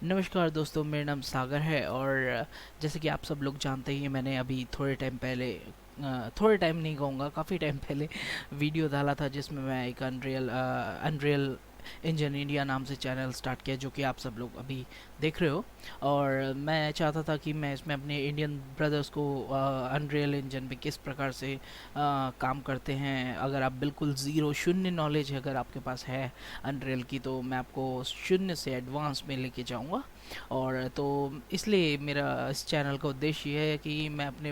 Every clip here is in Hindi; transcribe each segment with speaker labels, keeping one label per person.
Speaker 1: नमस्कार दोस्तों, मेरा नाम सागर है और जैसे कि आप सब लोग जानते ही हैं, मैंने अभी थोड़े टाइम पहले थोड़े टाइम नहीं कहूँगा, काफ़ी टाइम पहले वीडियो डाला था जिसमें मैं एक अनरियल इंजन इंडिया नाम से चैनल स्टार्ट किया, जो कि आप सब लोग अभी देख रहे हो। और मैं चाहता था कि मैं इसमें अपने इंडियन ब्रदर्स को अनरियल इंजन पे किस प्रकार से काम करते हैं। अगर आप बिल्कुल ज़ीरो शून्य नॉलेज अगर आपके पास है अनरियल की, तो मैं आपको शून्य से एडवांस में लेके जाऊंगा। और तो इसलिए मेरा इस चैनल का उद्देश्य ये है कि मैं अपने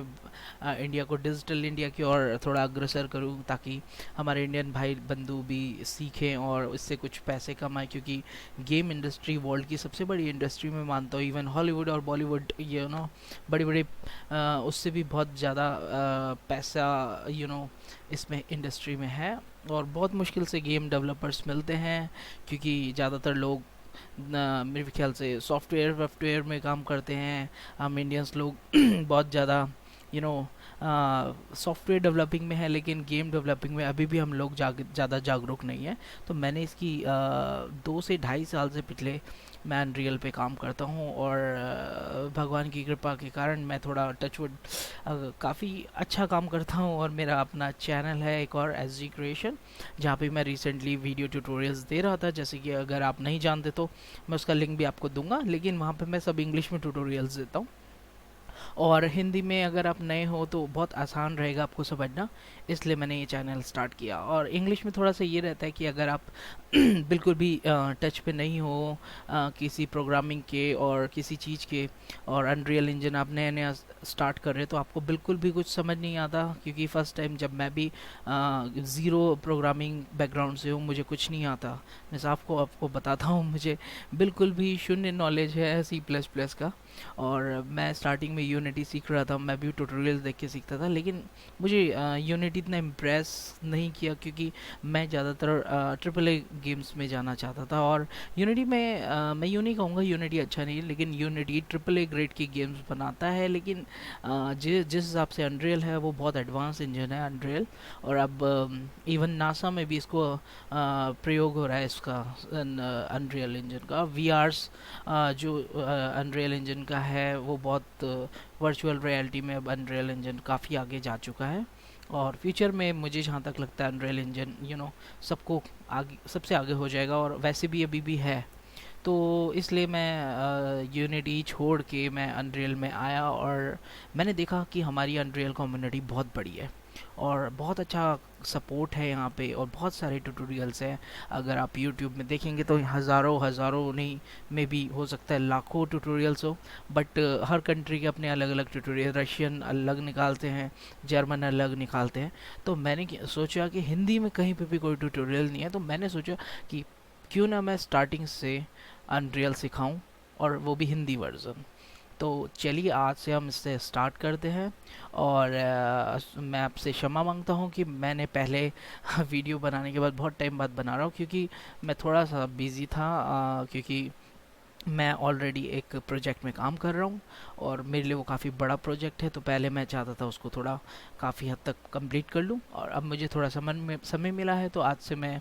Speaker 1: इंडिया को डिजिटल इंडिया की ओर थोड़ा अग्रसर करूं, ताकि हमारे इंडियन भाई बंधु भी सीखें और इससे कुछ पैसे कमाएं। क्योंकि गेम इंडस्ट्री वर्ल्ड की सबसे बड़ी इंडस्ट्री में मानता हूँ। इवन हॉलीवुड और बॉलीवुड, बड़ी बड़ी उससे भी बहुत ज़्यादा पैसा इसमें इंडस्ट्री में है। और बहुत मुश्किल से गेम डेवलपर्स मिलते हैं, क्योंकि ज़्यादातर लोग मेरे ख्याल से सॉफ्टवेयर वॉफ्टवेयर में काम करते हैं। हम इंडियंस लोग बहुत ज़्यादा यू नो सॉफ्टवेयर डेवलपिंग में है, लेकिन गेम डेवलपिंग में अभी भी हम लोग ज़्यादा जागरूक नहीं है। तो मैंने इसकी 2 से ढाई साल से पिछले मैं अनरियल पे काम करता हूँ। और भगवान की कृपा के कारण मैं थोड़ा टचवुड काफ़ी अच्छा काम करता हूँ। और मेरा अपना चैनल है एक और, एस जी क्रिएशन, जहाँ पे मैं रिसेंटली वीडियो ट्यूटोरियल्स दे रहा था। जैसे कि अगर आप नहीं जानते तो मैं उसका लिंक भी आपको दूंगा, लेकिन वहाँ पे मैं सब इंग्लिश में ट्यूटोरियल्स देता हूँ। और हिंदी में अगर आप नए हो तो बहुत आसान रहेगा आपको समझना, इसलिए मैंने ये चैनल स्टार्ट किया। और इंग्लिश में थोड़ा सा ये रहता है कि अगर आप बिल्कुल भी टच पे नहीं हो किसी प्रोग्रामिंग के और किसी चीज़ के, और अनरियल इंजन आप नया नया स्टार्ट कर रहे हो, तो आपको बिल्कुल भी कुछ समझ नहीं आता। क्योंकि फ़र्स्ट टाइम जब मैं भी ज़ीरो प्रोग्रामिंग बैकग्राउंड से हूँ, मुझे कुछ नहीं आता। मैं आपको आपको बताता हूँ, मुझे बिल्कुल भी शून्य नॉलेज है सी प्लस प्लस का। और मैं स्टार्टिंग में यूनिटी सीख रहा था, मैं भी ट्यूटोरियल देख के सीखता था, लेकिन मुझे यूनिटी इतना इम्प्रेस नहीं किया, क्योंकि मैं ज़्यादातर ट्रिपल ए गेम्स में जाना चाहता था। और यूनिटी में मैं यूँ नहीं कहूँगा यूनिटी अच्छा नहीं है, लेकिन यूनिटी ट्रिपल ए ग्रेड की गेम्स बनाता है। लेकिन जिस हिसाब से अनरियल है, वो बहुत एडवांस इंजन है अनरियल। और अब इवन नासा में भी इसको प्रयोग हो रहा है इसका, अनरियल इंजन का। वी जो अनरियल इंजन का है, वो बहुत वर्चुअल रियलिटी में अब अनरियल इंजन काफ़ी आगे जा चुका है। और फ्यूचर में मुझे जहाँ तक लगता है अनरियल इंजन सबको आगे, सबसे आगे हो जाएगा, और वैसे भी अभी भी है। तो इसलिए मैं यूनिटी छोड़ के मैं अनरियल में आया। और मैंने देखा कि हमारी अनरियल कम्युनिटी बहुत बड़ी है और बहुत अच्छा सपोर्ट है यहाँ पे, और बहुत सारे ट्यूटोरियल्स हैं। अगर आप यूट्यूब में देखेंगे तो हज़ारों हज़ारों नहीं, में भी हो सकता है लाखों ट्यूटोरियल्स हो। बट हर कंट्री के अपने अलग अलग ट्यूटोरियल, रशियन अलग निकालते हैं, जर्मन अलग निकालते हैं। तो मैंने सोचा कि हिंदी में कहीं पे भी कोई ट्यूटोरियल नहीं है, तो मैंने सोचा कि क्यों ना मैं स्टार्टिंग से अनरियल सिखाऊं, और वो भी हिंदी वर्जन। तो चलिए आज से हम इससे स्टार्ट करते हैं। और मैं आपसे क्षमा मांगता हूँ कि मैंने पहले वीडियो बनाने के बाद बहुत टाइम बाद बना रहा हूँ, क्योंकि मैं थोड़ा सा बिज़ी था। क्योंकि मैं ऑलरेडी एक प्रोजेक्ट में काम कर रहा हूँ, और मेरे लिए वो काफ़ी बड़ा प्रोजेक्ट है। तो पहले मैं चाहता था उसको थोड़ा काफ़ी हद तक कंप्लीट कर लूँ, और अब मुझे थोड़ा समय मिला है, तो आज से मैं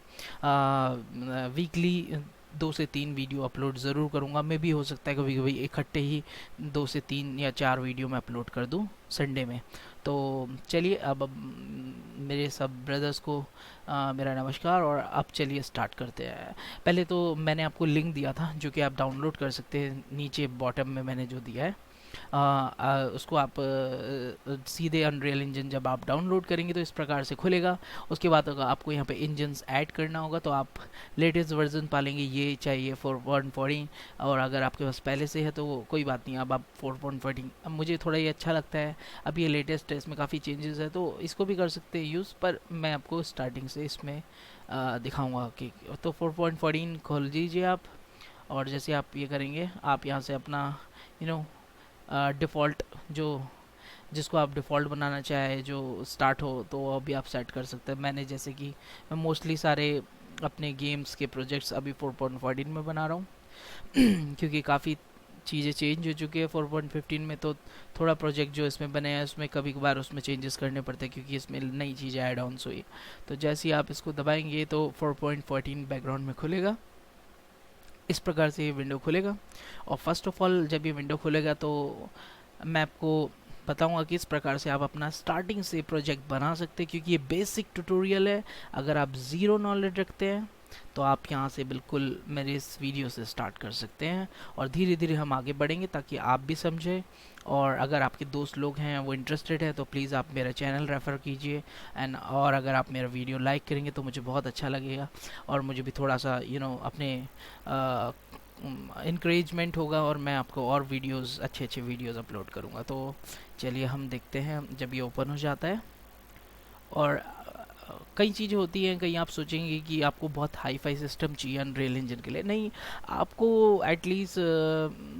Speaker 1: वीकली 2 से 3 वीडियो अपलोड ज़रूर करूँगा। मैं भी हो सकता है कभी कभी इकट्ठे ही 2 से 3 या 4 वीडियो मैं अपलोड कर दूँ संडे में। तो चलिए अब मेरे सब ब्रदर्स को मेरा नमस्कार, और अब चलिए स्टार्ट करते हैं। पहले तो मैंने आपको लिंक दिया था, जो कि आप डाउनलोड कर सकते हैं, नीचे बॉटम में मैंने जो दिया है। उसको आप सीधे अनरियल इंजन जब आप डाउनलोड करेंगे तो इस प्रकार से खुलेगा। उसके बाद अगर आपको यहाँ पे इंजन्स ऐड करना होगा, तो आप लेटेस्ट वर्जन पालेंगे, ये चाहिए 4.14। और अगर आपके पास पहले से है तो कोई बात नहीं, अब आप 4.14। अब मुझे थोड़ा ये अच्छा लगता है, अब ये लेटेस्ट है, इसमें काफ़ी चेंजेस है, तो इसको भी कर सकते हैं यूज़। पर मैं आपको स्टार्टिंग से इसमें दिखाऊंगा कि, तो 4.14 खोल दीजिए आप। और जैसे आप ये करेंगे, आप यहाँ से अपना यू नो डिफ़ॉल्ट, जो जिसको आप डिफ़ॉल्ट बनाना चाहे जो स्टार्ट हो, तो वो अभी आप सेट कर सकते हैं। मैंने जैसे कि मैं मोस्टली सारे अपने गेम्स के प्रोजेक्ट्स अभी 4.14 में बना रहा हूँ क्योंकि काफ़ी चीज़ें चेंज हो चुकी है 4.15 में। तो थोड़ा प्रोजेक्ट जो इसमें बने हैं, उसमें कभी कभार उसमें चेंजेस करने पड़ते हैं, क्योंकि इसमें नई चीज़ें ऐड ऑन्स हुई। तो जैसे ही आप इसको दबाएंगे तो 4.14 बैकग्राउंड में खुलेगा। इस प्रकार से ये विंडो खुलेगा। और फर्स्ट ऑफ ऑल जब ये विंडो खुलेगा तो मैं आपको बताऊंगा कि इस प्रकार से आप अपना स्टार्टिंग से प्रोजेक्ट बना सकते हैं, क्योंकि ये बेसिक ट्यूटोरियल है। अगर आप ज़ीरो नॉलेज रखते हैं तो आप यहाँ से बिल्कुल मेरे इस वीडियो से स्टार्ट कर सकते हैं, और धीरे धीरे हम आगे बढ़ेंगे ताकि आप भी समझें। और अगर आपके दोस्त लोग हैं वो इंटरेस्टेड है तो प्लीज़ आप मेरा चैनल रेफ़र कीजिए। एंड और अगर आप मेरा वीडियो लाइक करेंगे तो मुझे बहुत अच्छा लगेगा, और मुझे भी थोड़ा सा अपने इंकरेजमेंट होगा, और मैं आपको और वीडियोस अच्छे अच्छे वीडियोस अपलोड करूँगा। तो चलिए हम देखते हैं जब ये ओपन हो जाता है। और कई चीज़ें होती हैं, कहीं आप सोचेंगे कि आपको बहुत हाई फाई सिस्टम चाहिए अनरियल इंजन के लिए। नहीं, आपको एटलीस्ट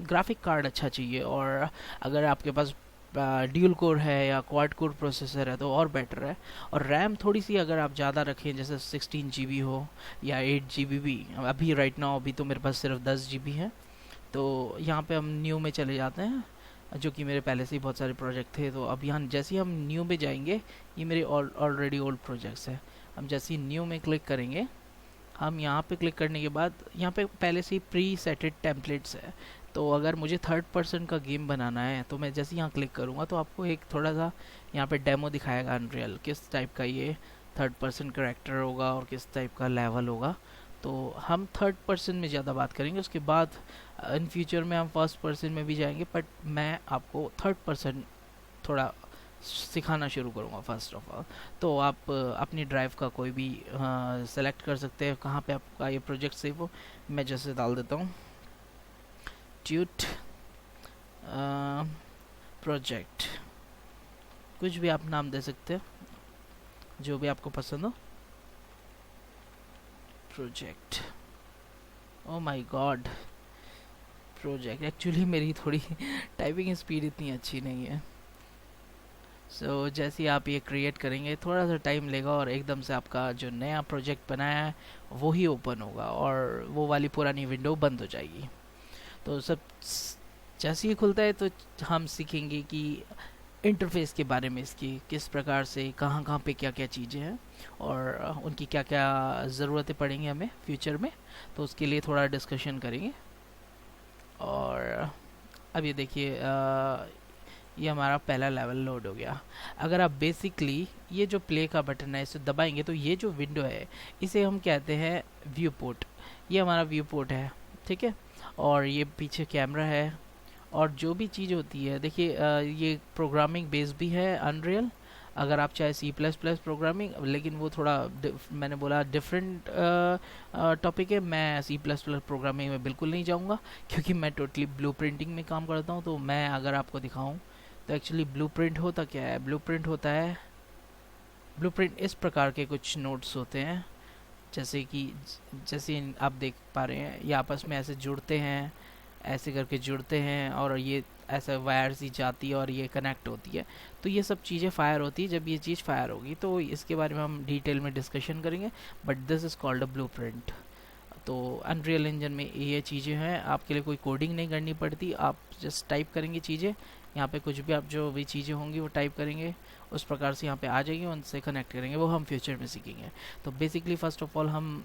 Speaker 1: ग्राफिक कार्ड अच्छा चाहिए, और अगर आपके पास ड्यूल कोर है या क्वाड कोर प्रोसेसर है तो और बेटर है। और रैम थोड़ी सी अगर आप ज़्यादा रखें, जैसे 16 GB हो या 8 GB भी। अभी राइट नाउ अभी तो मेरे पास सिर्फ 10 GB है। तो यहाँ पे हम न्यू में चले जाते हैं, जो कि मेरे पहले से ही बहुत सारे प्रोजेक्ट थे। तो अब यहाँ जैसे ही हम न्यू में जाएंगे, ये मेरे ऑलरेडी ओल्ड प्रोजेक्ट्स हैं। हम जैसे ही न्यू में क्लिक करेंगे, हम यहाँ पे क्लिक करने के बाद यहाँ पे पहले से ही प्री सेटेड टेम्पलेट्स है। तो अगर मुझे थर्ड पर्सन का गेम बनाना है तो मैं जैसे यहाँ क्लिक करूँगा तो आपको एक थोड़ा सा यहाँ पे डेमो दिखाएगा अनरियल, किस टाइप का ये थर्ड पर्सन करेक्टर होगा और किस टाइप का लेवल होगा। तो हम थर्ड पर्सन में ज़्यादा बात करेंगे, उसके बाद इन फ्यूचर में हम फर्स्ट पर्सन में भी जाएंगे, बट मैं आपको थर्ड पर्सन थोड़ा सिखाना शुरू करूँगा फर्स्ट ऑफ ऑल। तो आप अपनी ड्राइव का कोई भी सेलेक्ट कर सकते हैं कहाँ पे आपका ये प्रोजेक्ट सेव हो। मैं जैसे डाल देता हूँ ट्यूट प्रोजेक्ट, कुछ भी आप नाम दे सकते हैं जो भी आपको पसंद हो। Project, oh my God, project. Actually मेरी थोड़ी टाइपिंग स्पीड इतनी अच्छी नहीं है। सो जैसे ही आप ये क्रिएट करेंगे थोड़ा सा टाइम लेगा, और एकदम से आपका जो नया प्रोजेक्ट बनाया है वो ही ओपन होगा, और वो वाली पुरानी विंडो बंद हो जाएगी। तो सब जैसे ही खुलता है तो हम सीखेंगे कि इंटरफेस के बारे में, इसकी किस प्रकार से कहाँ कहाँ पे क्या क्या चीज़ें हैं, और उनकी क्या क्या ज़रूरतें पड़ेंगी हमें फ्यूचर में। तो उसके लिए थोड़ा डिस्कशन करेंगे। और अब ये देखिए, ये हमारा पहला लेवल लोड हो गया। अगर आप बेसिकली ये जो प्ले का बटन है इसे दबाएंगे तो ये जो विंडो है इसे हम कहते हैं व्यू पोर्ट। ये हमारा व्यू पोर्ट है, ठीक है। और ये पीछे कैमरा है, और जो भी चीज़ होती है देखिए, ये प्रोग्रामिंग बेस भी है अनरियल। अगर आप चाहे C++ प्रोग्रामिंग, लेकिन वो थोड़ा मैंने बोला डिफरेंट टॉपिक है। मैं C++ प्रोग्रामिंग में बिल्कुल नहीं जाऊंगा, क्योंकि मैं टोटली ब्लूप्रिंटिंग में काम करता हूं। तो मैं अगर आपको दिखाऊं तो एक्चुअली ब्लूप्रिंट होता क्या है। ब्लूप्रिंट होता है, ब्लूप्रिंट इस प्रकार के कुछ नोट्स होते हैं, जैसे कि जैसे आप देख पा रहे हैं ये आपस में ऐसे जुड़ते हैं, ऐसे करके जुड़ते हैं, और ये ऐसा वायर सी जाती है और ये कनेक्ट होती है। तो ये सब चीज़ें फायर होती है। जब ये चीज़ फायर होगी तो इसके बारे में हम डिटेल में डिस्कशन करेंगे, but this is called a blueprint. तो अनरियल इंजन में ये चीज़ें हैं, आपके लिए कोई कोडिंग नहीं करनी पड़ती। आप जस्ट टाइप करेंगे चीज़ें, यहाँ पे कुछ भी आप जो भी चीज़ें होंगी वो टाइप करेंगे, उस प्रकार से यहाँ पे आ जाएंगे, उनसे कनेक्ट करेंगे। वो हम फ्यूचर में सीखेंगे। तो बेसिकली फ़र्स्ट ऑफ ऑल हम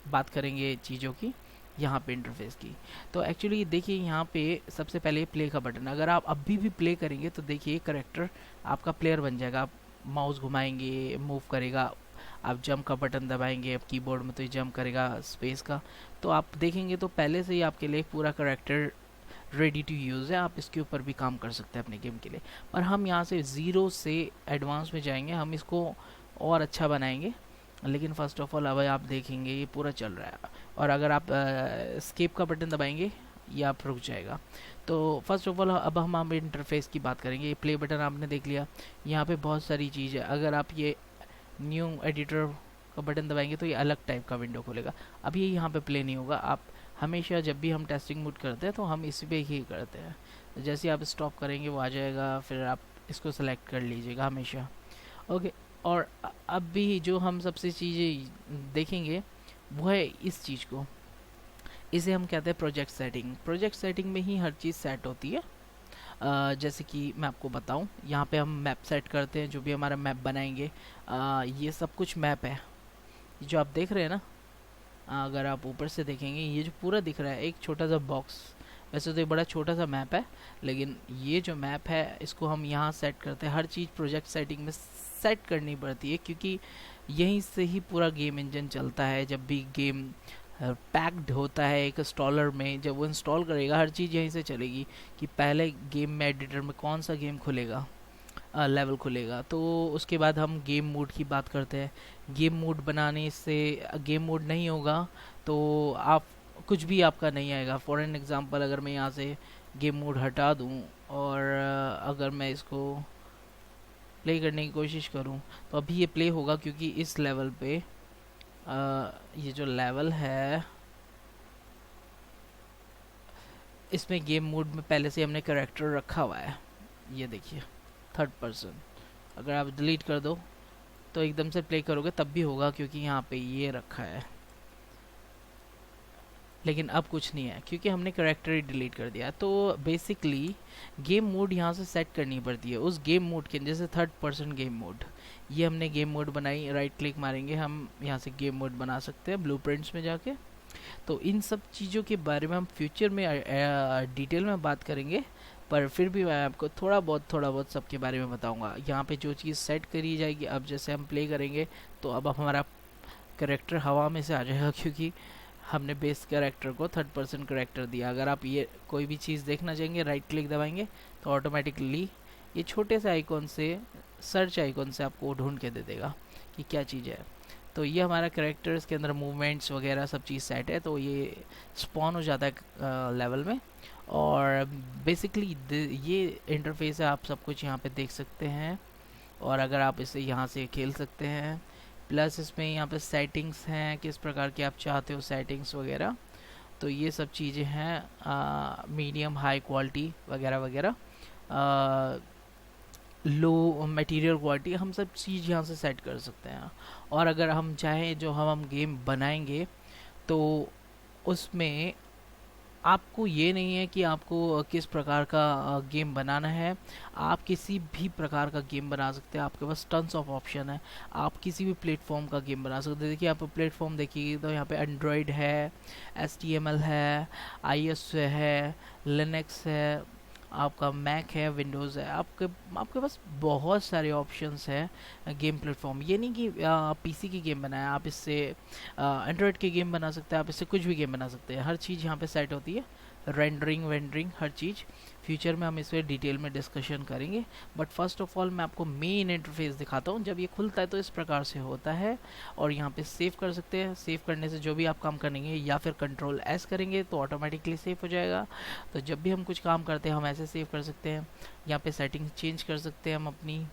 Speaker 1: बात करेंगे चीज़ों की, यहाँ पे इंटरफेस की। तो एक्चुअली देखिए यहाँ पे सबसे पहले प्ले का बटन, अगर आप अभी भी प्ले करेंगे तो देखिए करेक्टर आपका प्लेयर बन जाएगा। आप माउस घुमाएंगे मूव करेगा, आप जंप का बटन दबाएंगे अब कीबोर्ड में तो ये जंप करेगा स्पेस का। तो आप देखेंगे तो पहले से ही आपके लिए पूरा करेक्टर रेडी टू यूज़ है। आप इसके ऊपर भी काम कर सकते हैं अपने गेम के लिए। पर हम यहाँ से ज़ीरो से एडवांस में जाएंगे, हम इसको और अच्छा बनाएंगे। लेकिन फ़र्स्ट ऑफ ऑल अब आप देखेंगे ये पूरा चल रहा है, और अगर आप स्केप का बटन दबाएंगे ये आप रुक जाएगा। तो फर्स्ट ऑफ ऑल अब हम इंटरफेस की बात करेंगे। ये प्ले बटन आपने देख लिया, यहाँ पे बहुत सारी चीज़ है। अगर आप ये न्यू एडिटर का बटन दबाएंगे तो ये अलग टाइप का विंडो खोलेगा। अब ये यहाँ पे प्ले नहीं होगा। आप हमेशा जब भी हम टेस्टिंग मोड करते हैं तो हम इसी पे ही करते हैं। जैसे आप स्टॉप करेंगे वो आ जाएगा, फिर आप इसको सेलेक्ट कर लीजिएगा हमेशा, ओके। और अब भी जो हम सबसे चीज़ें देखेंगे वो है इस चीज़ को, इसे हम कहते हैं प्रोजेक्ट सेटिंग। प्रोजेक्ट सेटिंग में ही हर चीज़ सेट होती है। जैसे कि मैं आपको बताऊं, यहाँ पे हम मैप सेट करते हैं, जो भी हमारा मैप बनाएंगे। ये सब कुछ मैप है जो आप देख रहे हैं ना, अगर आप ऊपर से देखेंगे ये जो पूरा दिख रहा है एक छोटा सा बॉक्स, वैसे तो ये बड़ा छोटा सा मैप है, लेकिन ये जो मैप है इसको हम यहाँ सेट करते हैं। हर चीज़ प्रोजेक्ट सेटिंग में सेट करनी पड़ती है, क्योंकि यहीं से ही पूरा गेम इंजन चलता है। जब भी गेम पैक्ड होता है एक इंस्टॉलर में, जब वो इंस्टॉल करेगा हर चीज़ यहीं से चलेगी कि पहले गेम में एडिटर में कौन सा गेम खुलेगा, लेवल खुलेगा। तो उसके बाद हम गेम मोड की बात करते हैं। गेम मोड बनाने से गेम मोड नहीं होगा तो आप कुछ भी आपका नहीं आएगा। फॉर एन एग्ज़ाम्पल, अगर मैं यहाँ से गेम मोड हटा दूँ और अगर मैं इसको प्ले करने की कोशिश करूँ तो अभी ये प्ले होगा, क्योंकि इस लेवल पे ये जो लेवल है इसमें गेम मोड में पहले से हमने कैरेक्टर रखा हुआ है। ये देखिए 3rd पर्सन। अगर आप डिलीट कर दो तो एकदम से प्ले करोगे तब भी होगा, क्योंकि यहाँ पे ये रखा है। लेकिन अब कुछ नहीं है क्योंकि हमने करेक्टर ही डिलीट कर दिया। तो बेसिकली गेम मोड यहाँ से सेट करनी पड़ती है। उस गेम मोड के जैसे 3rd पर्सन गेम मोड, ये हमने गेम मोड बनाई, राइट क्लिक मारेंगे हम यहाँ से गेम मोड बना सकते हैं ब्लूप्रिंट्स में जाके। तो इन सब चीज़ों के बारे में हम फ्यूचर में डिटेल में बात करेंगे, पर फिर भी मैं आपको थोड़ा बहुत सबके बारे में बताऊंगा। यहाँ पे जो चीज़ सेट करी जाएगी, अब जैसे हम प्ले करेंगे तो अब हमारा करेक्टर हवा में से आ जाएगा, क्योंकि हमने बेस कैरेक्टर को 3rd पर्सन कैरेक्टर दिया। अगर आप ये कोई भी चीज़ देखना चाहेंगे राइट क्लिक दबाएंगे तो ऑटोमेटिकली ये छोटे से आइकॉन से, सर्च आइकॉन से आपको ढूंढ के दे देगा कि क्या चीज़ है। तो ये हमारा कैरेक्टर्स के अंदर मूवमेंट्स वगैरह सब चीज़ सेट है, तो ये स्पॉन हो जाता है लेवल में। और बेसिकली ये इंटरफेस है, आप सब कुछ यहाँ पे देख सकते हैं। और अगर आप इसे यहाँ से खेल सकते हैं, प्लस इसमें यहाँ पे सेटिंग्स हैं, किस प्रकार की आप चाहते हो सेटिंग्स वगैरह। तो ये सब चीज़ें हैं, मीडियम हाई क्वालिटी वगैरह वगैरह, लो मटेरियल क्वालिटी, हम सब चीज़ यहाँ से सेट कर सकते हैं। और अगर हम चाहें जो हम गेम बनाएंगे तो उसमें आपको ये नहीं है कि आपको किस प्रकार का गेम बनाना है। आप किसी भी प्रकार का गेम बना सकते हैं, आपके पास टन्स ऑफ ऑप्शन है। आप किसी भी प्लेटफॉर्म का गेम बना सकते हैं। देखिए आप प्लेटफॉर्म देखिए तो यहाँ पे एंड्रॉयड है, HTML है, iOS है, लिनक्स है, आपका मैक है, विंडोज़ है। आपके पास बहुत सारे ऑप्शंस हैं गेम प्लेटफॉर्म। ये नहीं कि PC की गेम बनाए, आप इससे एंड्रॉयड के गेम बना सकते हैं, आप इससे कुछ भी गेम बना सकते हैं। हर चीज़ यहाँ पे सेट होती है, रेंडरिंग वेंडरिंग हर चीज़। फ्यूचर में हम इस पर डिटेल में डिस्कशन करेंगे, बट फर्स्ट ऑफ ऑल मैं आपको मेन इंटरफेस दिखाता हूँ। जब ये खुलता है तो इस प्रकार से होता है, और यहाँ पे सेव कर सकते हैं। सेव करने से जो भी आप काम करेंगे या फिर Ctrl+S करेंगे तो ऑटोमेटिकली सेव हो जाएगा। तो जब भी हम कुछ काम करते हैं हम ऐसे सेव कर सकते हैं। यहाँ पे सेटिंग्स चेंज कर सकते हैं हम अपनी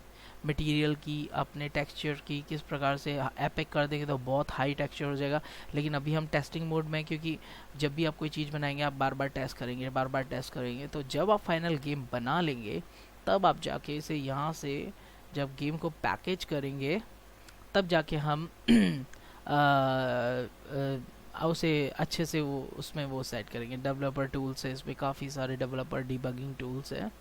Speaker 1: मटेरियल की, अपने टेक्सचर की। किस प्रकार से एपिक कर देंगे तो बहुत हाई टेक्सचर हो जाएगा, लेकिन अभी हम टेस्टिंग मोड में, क्योंकि जब भी आप कोई चीज़ बनाएंगे आप बार बार टेस्ट करेंगे, बार बार टेस्ट करेंगे। तो जब आप फाइनल गेम बना लेंगे तब आप जाके इसे यहाँ से जब गेम को पैकेज करेंगे तब जाके हम उसे अच्छे से वो उसमें वो सेट करेंगे। डेवलपर टूल्स है, इसमें काफ़ी सारे डेवलपर डिबगिंग टूल्स हैं,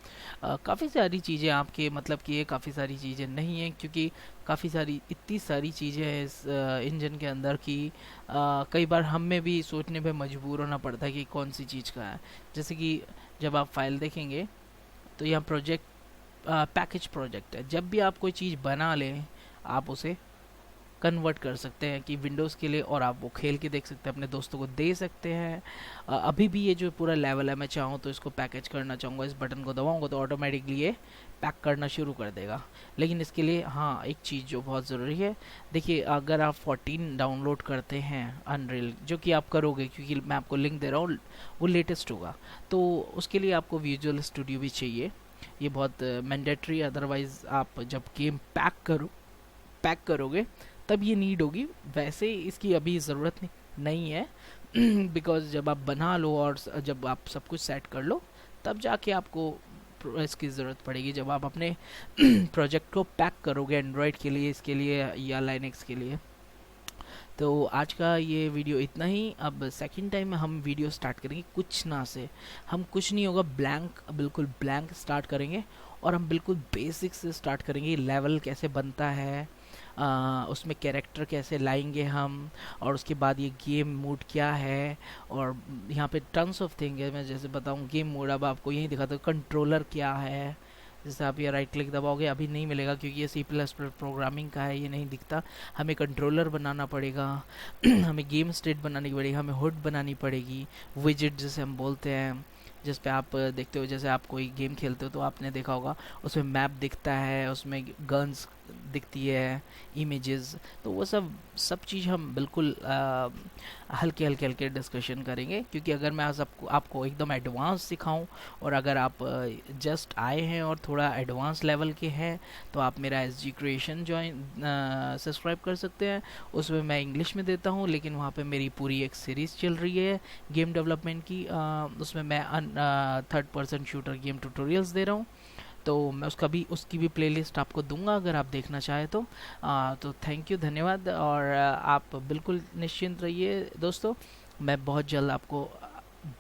Speaker 1: काफ़ी सारी चीज़ें आपके मतलब कि ये काफ़ी सारी चीज़ें नहीं हैं, क्योंकि काफ़ी सारी इतनी सारी चीज़ें हैं इस इंजन के अंदर की कई बार हमें भी सोचने पे मजबूर होना पड़ता है कि कौन सी चीज़ का है। जैसे कि जब आप फाइल देखेंगे तो यहाँ प्रोजेक्ट पैकेज प्रोजेक्ट है। जब भी आप कोई चीज़ बना लें आप उसे कन्वर्ट कर सकते हैं कि विंडोज़ के लिए, और आप वो खेल के देख सकते हैं, अपने दोस्तों को दे सकते हैं। अभी भी ये जो पूरा लेवल है मैं चाहूँ तो इसको पैकेज करना चाहूँगा, इस बटन को दबाऊँगा तो ऑटोमेटिकली ये पैक करना शुरू कर देगा। लेकिन इसके लिए हाँ एक चीज़ जो बहुत ज़रूरी है, देखिए अगर आप 14 डाउनलोड करते हैं अनरियल, जो कि आप करोगे क्योंकि मैं आपको लिंक दे रहा हूँ, वो लेटेस्ट होगा, तो उसके लिए आपको विजुअल स्टूडियो भी चाहिए। ये बहुत मैंडेटरी, अदरवाइज़ आप जब गेम पैक करोगे तब ये नीड होगी। वैसे इसकी अभी ज़रूरत नहीं है बिकॉज जब आप बना लो और जब आप सब कुछ सेट कर लो तब जाके आपको इसकी ज़रूरत पड़ेगी, जब आप अपने प्रोजेक्ट को पैक करोगे एंड्रॉयड के लिए, इसके लिए या लाइनक्स के लिए। तो आज का ये वीडियो इतना ही। अब सेकंड टाइम में हम वीडियो स्टार्ट करेंगे कुछ ना से, हम कुछ नहीं होगा, ब्लैंक, बिल्कुल ब्लैंक स्टार्ट करेंगे, और हम बिल्कुल बेसिक से स्टार्ट करेंगे। लेवल कैसे बनता है, उसमें कैरेक्टर कैसे लाएंगे हम, और उसके बाद ये गेम मोड क्या है, और यहाँ पे टन्स ऑफ थिंग है। मैं जैसे बताऊँ गेम मोड, अब आपको यही दिखाता हूँ कंट्रोलर क्या है। जैसे आप ये राइट क्लिक दबाओगे, अभी नहीं मिलेगा क्योंकि ये C++ प्रोग्रामिंग का है, ये नहीं दिखता। हमें कंट्रोलर बनाना पड़ेगा हमें गेम स्टेट बनानी पड़ेगी, हमें हुड बनानी पड़ेगी, विजेट जिसे हम बोलते हैं, जिस पे आप देखते हो। जैसे आप कोई गेम खेलते हो तो आपने देखा होगा उसमें मैप दिखता है, उसमें गन्स दिखती है, इमेजेस। तो वो सब सब चीज़ हम बिल्कुल हल्के हल्के हल्के डिस्कशन करेंगे, क्योंकि अगर मैं आज आपको एकदम एडवांस सिखाऊं, और अगर आप जस्ट आए हैं और थोड़ा एडवांस लेवल के हैं, तो आप मेरा SG क्रिएशन ज्वाइन सब्सक्राइब कर सकते हैं। उसमें मैं इंग्लिश में देता हूँ, लेकिन वहाँ पे मेरी पूरी एक सीरीज़ चल रही है गेम डेवलपमेंट की। उसमें मैं third person shooter game tutorials दे रहा हूँ। तो मैं उसकी भी प्लेलिस्ट आपको दूंगा अगर आप देखना चाहें तो। तो थैंक यू, धन्यवाद। और आप बिल्कुल निश्चिंत रहिए दोस्तों, मैं बहुत जल्द आपको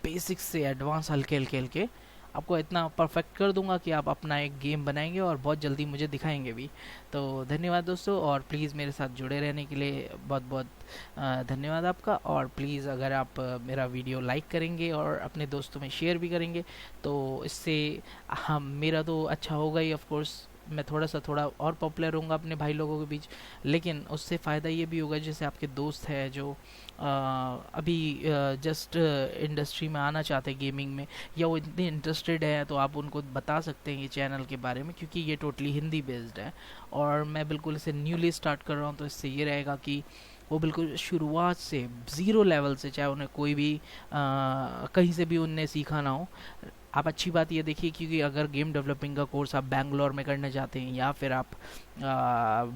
Speaker 1: बेसिक्स से एडवांस हल्के हल्के हल्के आपको इतना परफेक्ट कर दूंगा कि आप अपना एक गेम बनाएंगे और बहुत जल्दी मुझे दिखाएंगे भी। तो धन्यवाद दोस्तों, और प्लीज़ मेरे साथ जुड़े रहने के लिए बहुत बहुत धन्यवाद आपका। और प्लीज़ अगर आप मेरा वीडियो लाइक करेंगे और अपने दोस्तों में शेयर भी करेंगे, तो इससे हम मेरा तो अच्छा होगा ही, ऑफ कोर्स मैं थोड़ा और पॉपुलर होऊंगा अपने भाई लोगों के बीच। लेकिन उससे फ़ायदा ये भी होगा, जैसे आपके दोस्त हैं जो अभी जस्ट इंडस्ट्री में आना चाहते हैं गेमिंग में, या वो इतने इंटरेस्टेड हैं, तो आप उनको बता सकते हैं ये चैनल के बारे में, क्योंकि ये टोटली हिंदी बेस्ड है और मैं बिल्कुल इसे न्यूली स्टार्ट कर रहा हूँ। तो इससे ये रहेगा कि वो बिल्कुल शुरुआत से ज़ीरो लेवल से, चाहे उन्हें कोई भी कहीं से भी उनने सीखा ना हो। आप अच्छी बात ये देखिए, क्योंकि अगर गेम डेवलपिंग का कोर्स आप बैंगलोर में करना चाहते हैं या फिर आप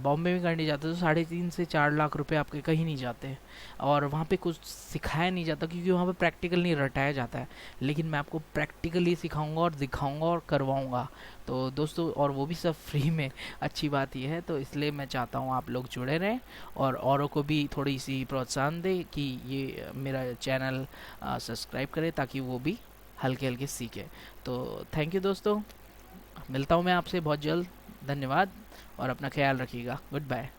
Speaker 1: बॉम्बे में करने जाते हैं, तो 3.5 से 4 लाख रुपए आपके कहीं नहीं जाते, और वहाँ पे कुछ सिखाया नहीं जाता, क्योंकि वहाँ पे प्रैक्टिकल नहीं रटाया जाता है। लेकिन मैं आपको प्रैक्टिकली सिखाऊंगा और दिखाऊंगा और करवाऊंगा, तो दोस्तों, और वो भी सब फ्री में। अच्छी बात यह है, तो इसलिए मैं चाहता हूँ आप लोग जुड़े रहें और औरों को भी थोड़ी सी प्रोत्साहन दें कि ये मेरा चैनल सब्सक्राइब करें, ताकि वो भी हल्के हल्के सीखे। तो थैंक यू दोस्तों, मिलता हूँ मैं आपसे बहुत जल्द। धन्यवाद और अपना ख्याल रखिएगा। Good bye.